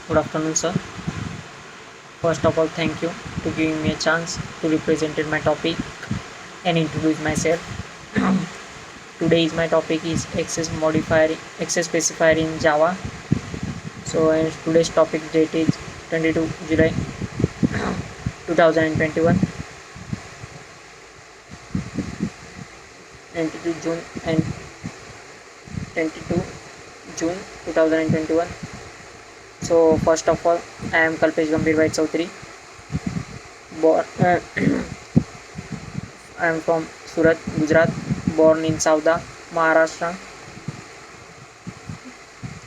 Good afternoon, sir. First of all, thank you to giving me a chance to represent my topic and introduce myself. Today's my topic is access specifier in Java. So, today's topic date is 22 July 2021, 22 June and 22 June 2021. So, first of all, I am Kalpesh Gambhir Bhai Chaudhary. I am from Surat, Gujarat, born in Savda, Maharashtra.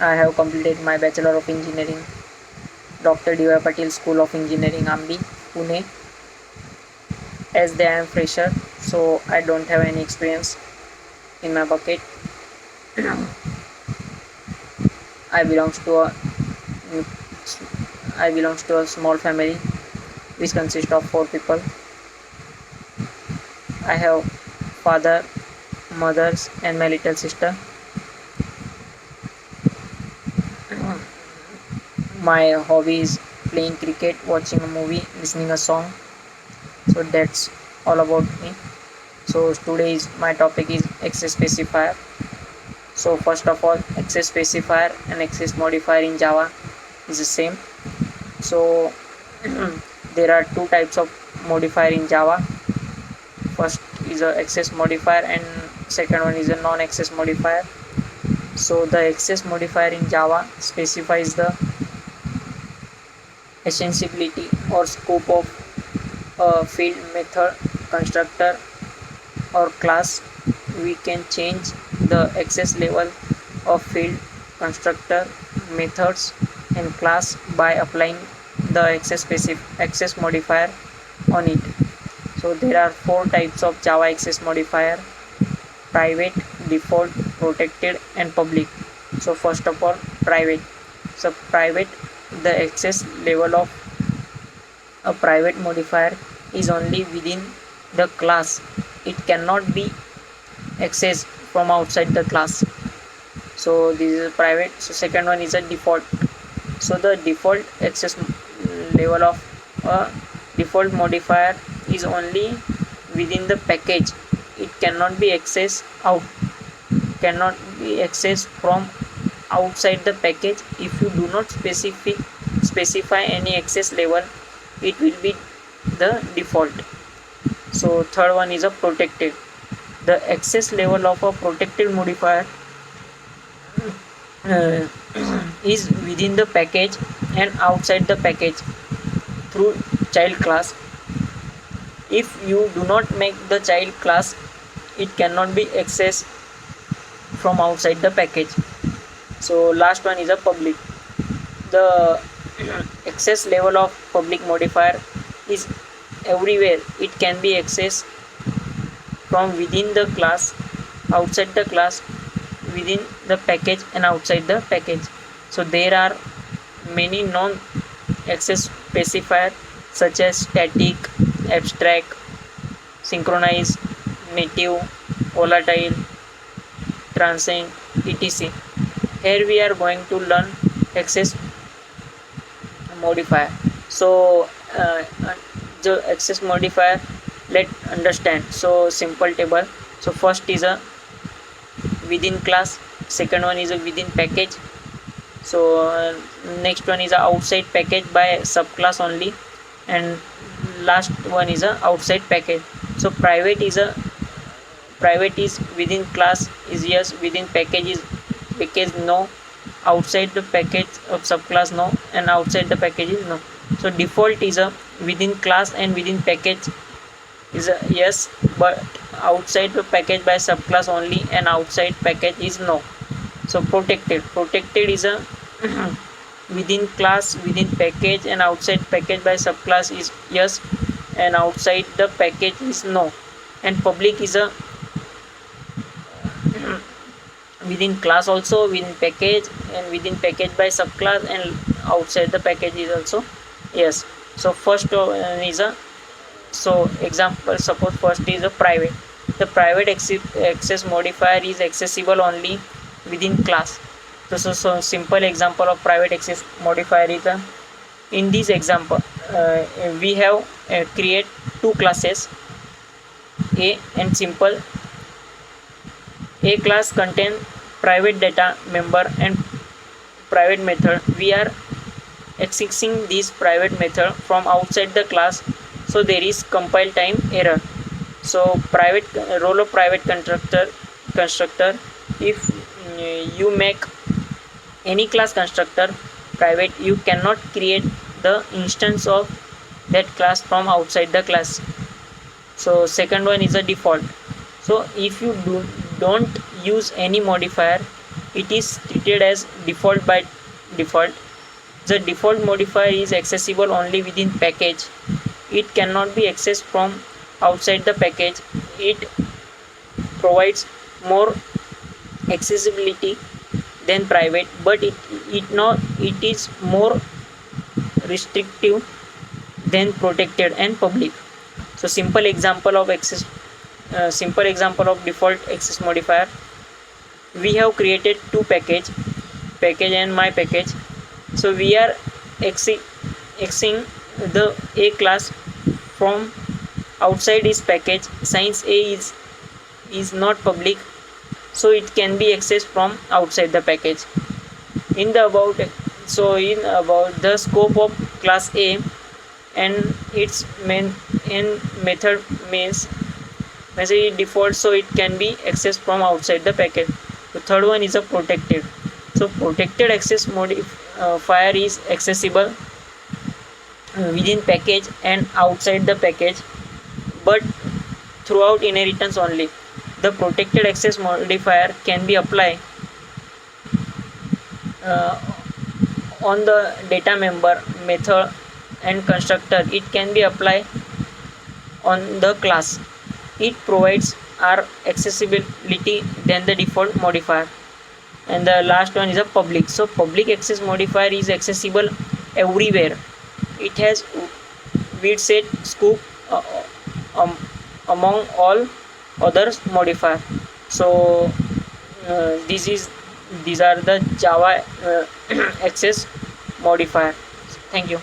I have completed my Bachelor of Engineering, Dr. D.Y. Patil School of Engineering, Ambi, Pune. As they am fresher, so I don't have any experience in my bucket. I belongs to a small family which consists of 4 people. I have father, mothers, and my little sister. My hobby is playing cricket, watching a movie, listening a song. So that's all about me. So today's my topic is access specifier. So first of all, access specifier and access modifier in Java is the same. So there are two types of modifier in Java. First is a access modifier and second one is a non-access modifier. So the access modifier in Java specifies the extensibility or scope of a field, method, constructor or class. We can change the access level of field, constructor, methods and class by applying the access modifier on it. So there are 4 types of Java access modifier: private, default, protected and public. So first of all, private. So private, the access level of a private modifier is only within the class. It cannot be accessed from outside the class. So this is a private. So second one is a default. So the default access level of a default modifier is only within the package. It cannot be accessed from outside the package. If you do not specify any access level, it will be the default. So third one is a protected. The access level of a protected modifier is within the package and outside the package through child class. If you do not make the child class, it cannot be accessed from outside the package. So last one is a public. The access level of public modifier is everywhere. It can be accessed from within the class, outside the class, within the package and outside the package. So there are many non-access specifier such as static, abstract, synchronized, native, volatile, transient, etc. Here we are going to learn access modifier. So the access modifier, let's understand. So simple table. So first is a within class, second one is a within package. So next one is a outside package by subclass only, and last one is a outside package. So private is within class is yes, within package is no, outside the package of subclass no, and outside the package is no. So default is a within class and within package is a yes, but outside the package by subclass only, and outside package is no. So protected is a within class, within package and outside package by subclass is yes, and outside the package is no. And public is a within class also, within package and within package by subclass, and outside the package is also yes. So first one is a, so example, suppose first is a private. The private access modifier is accessible only within class. So simple example of private access modifier is in this example we have create two classes A and simple. A class contain private data member and private method. We are accessing this private method from outside the class, so there is compile time error. So private role of private constructor, if you make any class constructor private, you cannot create the instance of that class from outside the class. So second one is a default. So if you don't use any modifier, it is treated as default by default. The default modifier is accessible only within package. It cannot be accessed from outside the package. It provides more accessibility than private, but it is more restrictive than protected and public. So simple example of default access modifier. We have created two package and my package. So we are accessing the A class from outside this package. Since A is not public, so it can be accessed from outside the package. In about the scope of class A and its main and method means message default, so it can be accessed from outside the package. The third one is a protected. So protected access modifier is accessible within package and outside the package, but throughout inheritance only. The protected access modifier can be applied on the data member, method and constructor. It can be applied on the class. It provides our accessibility than the default modifier. And the last one is a public. So public access modifier is accessible everywhere. It has width set scope among all others modifier. So these are the Java access modifier. Thank you.